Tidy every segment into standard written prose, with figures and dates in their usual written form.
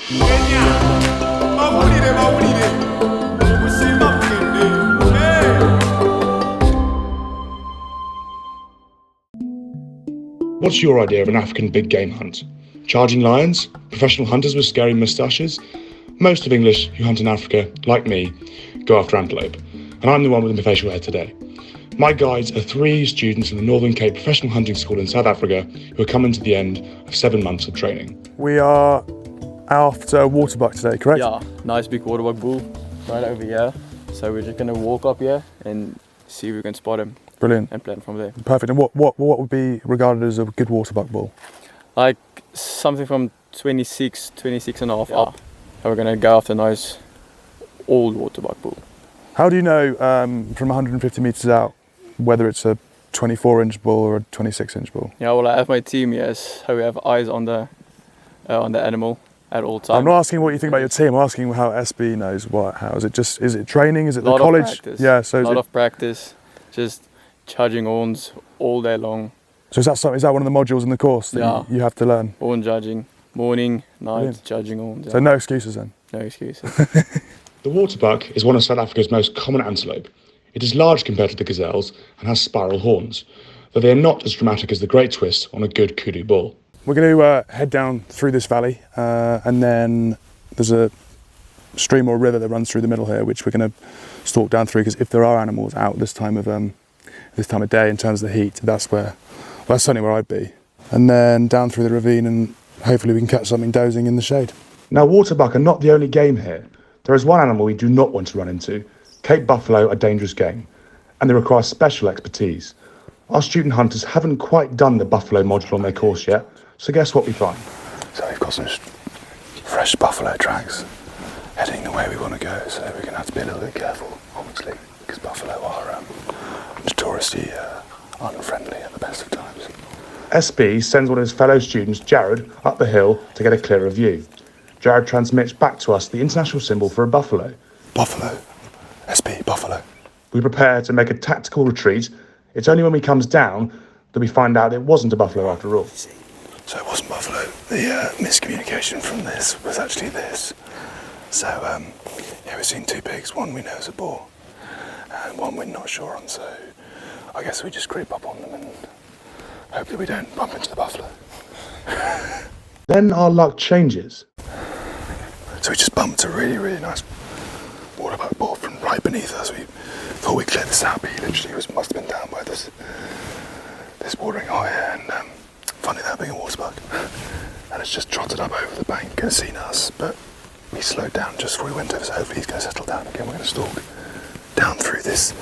What's your idea of an African big game hunt? Charging lions? Professional hunters with scary moustaches? Most of English who hunt in Africa, like me, go after antelope, and I'm the one with the facial hair today. My guides are 3 students in the Northern Cape Professional Hunting School in South Africa who are coming to the end of 7 months of training. We are after waterbuck today, correct? Yeah, nice big waterbuck bull right over here. So we're just going to walk up here and see if we can spot him. Brilliant. And plan from there. Perfect. And what would be regarded as a good waterbuck bull? Like something from 26 and a half up. And we're going to go after a nice old waterbuck bull. How do you know from 150 metres out whether it's a 24-inch bull or a 26-inch bull? Yeah, well, I have my team here, so we have eyes on the animal at all times. I'm not asking what you think about your team. I'm asking how SB knows how. Is it training? Is it the college? Of practice. Yeah, so a lot of practice. Just charging horns all day long. So is that one of the modules in the course that you have to learn? Horn judging, morning, night, judging horns. Yeah. So no excuses then? No excuses. The waterbuck is one of South Africa's most common antelope. It is large compared to the gazelles and has spiral horns, though they are not as dramatic as the great twist on a good kudu bull. We're going to head down through this valley and then there's a stream or river that runs through the middle here, which we're going to stalk down through, because if there are animals out this time of day in terms of the heat, that's certainly where I'd be. And then down through the ravine and hopefully we can catch something dozing in the shade. Now, waterbuck are not the only game here. There is one animal we do not want to run into. Cape buffalo are dangerous game, and they require special expertise. Our student hunters haven't quite done the buffalo module on their course yet, so guess what we find? So we've got some fresh buffalo tracks heading the way we want to go, so we're going to have to be a little bit careful, obviously, because buffalo are notoriously unfriendly at the best of times. SB sends one of his fellow students, Jared, up the hill to get a clearer view. Jared transmits back to us the international symbol for a buffalo. Buffalo. SB, buffalo. We prepare to make a tactical retreat. It's only when we comes down that we find out it wasn't a buffalo after all. So it wasn't buffalo. The miscommunication from this was actually this. So, we've seen 2 pigs. One we know is a boar, and one we're not sure on, so I guess we just creep up on them and hope that we don't bump into the buffalo. Then our luck changes. So we just bumped a really, really nice waterbuck bull from right beneath us. We thought we'd clear this out, but he literally must have been down by this watering hole here, and funny that being a waterbuck. And it's just trotted up over the bank and seen us, but he slowed down just before we went over, so hopefully he's going to settle down again. We're going to stalk down through this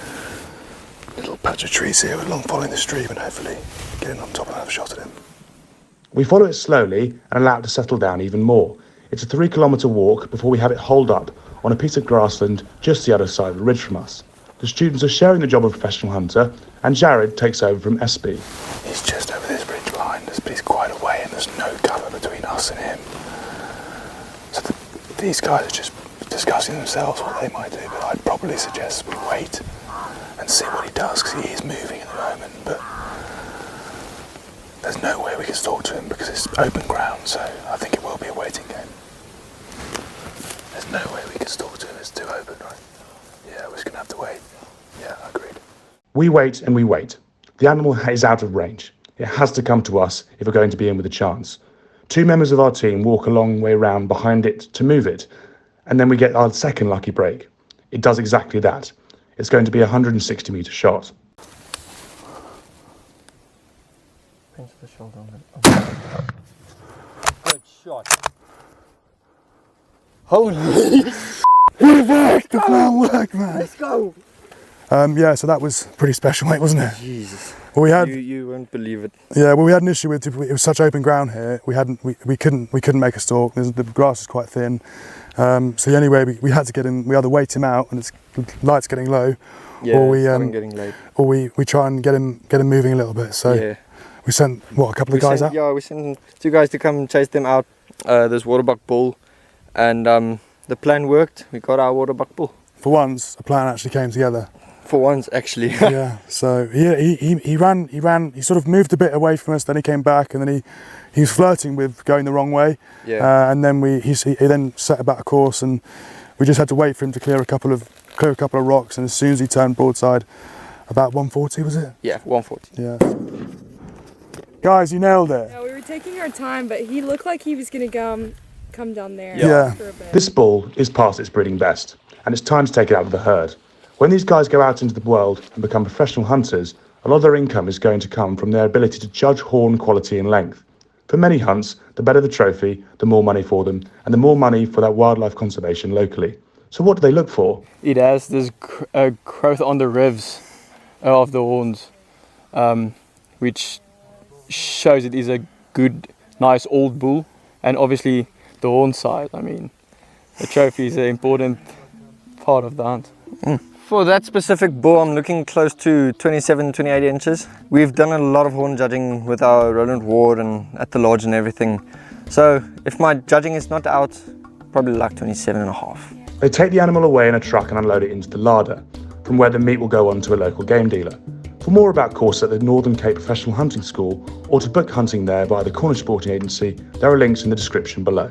little patch of trees here, along following the stream, and hopefully get in on top and have a shot at him. We follow it slowly and allow it to settle down even more. It's a 3-kilometre walk before we have it holed up on a piece of grassland just the other side of the ridge from us. The students are sharing the job of professional hunter, and Jared takes over from SB. He's just over this ridge line, but he's quite away and there's no cover between us and him. So these guys are just discussing themselves what they might do, but I'd probably suggest we wait and see what he does, because he is moving at the moment, but there's no way we can talk to him because it's open ground, so I think it will be a waiting game. There's no way we can talk to him, it's too open, right? Yeah, we're just going to have to wait. Yeah, agreed. We wait and we wait. The animal is out of range. It has to come to us if we're going to be in with a chance. 2 members of our team walk a long way round behind it to move it, and then we get our second lucky break. It does exactly that. It's going to be a 160-metre shot. Thanks for the shoulder on it. Good shot. Holy It worked! The plan worked, man! Let's go! Yeah, so that was pretty special, mate, wasn't it? Jesus. Well, we had you won't believe it. Yeah, well, we had an issue with it was such open ground here. We couldn't make a stalk. The grass is quite thin. So the only way we had to get him, we either wait him out and light's getting low, or we getting late. or we try and get him moving a little bit. So we sent a couple of guys out. Yeah, we sent 2 guys to come chase them out. This waterbuck bull, and the plan worked. We got our waterbuck bull. For once, a plan actually came together. For once, actually. Yeah, so he ran, he sort of moved a bit away from us, then he came back, and then he was flirting with going the wrong way. Yeah. And then he then set about a course, and we just had to wait for him to clear a couple of rocks, and as soon as he turned broadside, about 140 was it? Yeah, 140. Yeah. Guys, you nailed it. Yeah, we were taking our time, but he looked like he was going to come down there. Yeah. For a bit. This bull is past its breeding best, and it's time to take it out of the herd. When these guys go out into the world and become professional hunters, a lot of their income is going to come from their ability to judge horn quality and length. For many hunts, the better the trophy, the more money for them, and the more money for that wildlife conservation locally. So what do they look for? It has this growth on the ribs of the horns, which shows it is a good, nice old bull, and obviously the horn size. I mean, the trophy is an important part of the hunt. For that specific bull, I'm looking close to 27, 28 inches. We've done a lot of horn judging with our Roland Ward and at the lodge and everything. So if my judging is not out, probably like 27 and a half. They take the animal away in a truck and unload it into the larder, from where the meat will go on to a local game dealer. For more about courses at the Northern Cape Professional Hunting School, or to book hunting there via the Cornish Sporting Agency, there are links in the description below.